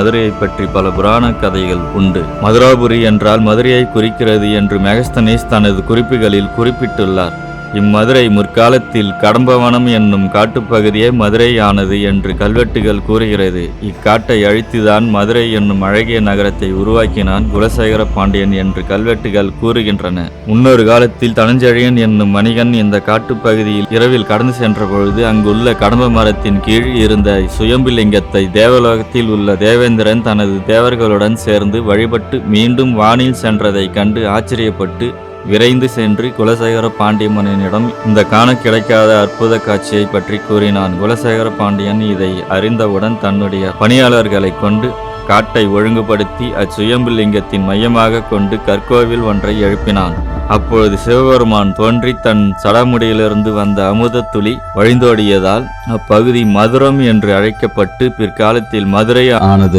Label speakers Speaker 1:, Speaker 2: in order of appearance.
Speaker 1: மதுரையை பற்றி பல புராண கதைகள் உண்டு. மதுராபுரி என்றால் மதுரையை குறிக்கிறது என்று மெகஸ்தனீஸ் தனது குறிப்புகளில் குறிப்பிட்டுள்ளார். இம்மதுரை முற்காலத்தில் கடம்பவனம் என்னும் காட்டுப்பகுதியே மதுரையானது என்று கல்வெட்டுகள் கூறுகிறது. இக்காட்டை அழித்துதான் மதுரை என்னும் அழகிய நகரத்தை உருவாக்கினான் குலசேகர பாண்டியன் என்று கல்வெட்டுகள் கூறுகின்றன. முன்னொரு காலத்தில் தனஞ்செழியன் என்னும் வணிகன் இந்த காட்டுப்பகுதியில் இரவில் கடந்து சென்ற பொழுது அங்குள்ள கடம்ப மரத்தின் கீழ் இருந்த சுயம்புலிங்கத்தை தேவலோகத்தில் உள்ள தேவேந்திரன் தனது தேவர்களுடன் சேர்ந்து வழிபட்டு மீண்டும் வானில் சென்றதை கண்டு ஆச்சரியப்பட்டு விரைந்து சென்று குலசேகர பாண்டிய மன்னனிடம் இந்த காண கிடைக்காத அற்புத காட்சியை பற்றி கூறினான். குலசேகர பாண்டியன் இதை அறிந்தவுடன் தன்னுடைய பணியாளர்களை கொண்டு காட்டை ஒழுங்குபடுத்தி அச்சுயம்புலிங்கத்தின் மையமாக கொண்டு கற்கோவில் ஒன்றை எழுப்பினான். அப்பொழுது சிவபெருமான் தோன்றி தன் சடமுடியிலிருந்து வந்த அமுத துளி வழிந்தோடியதால் அப்பகுதி மதுரம் என்று அழைக்கப்பட்டு பிற்காலத்தில் மதுரை ஆனது.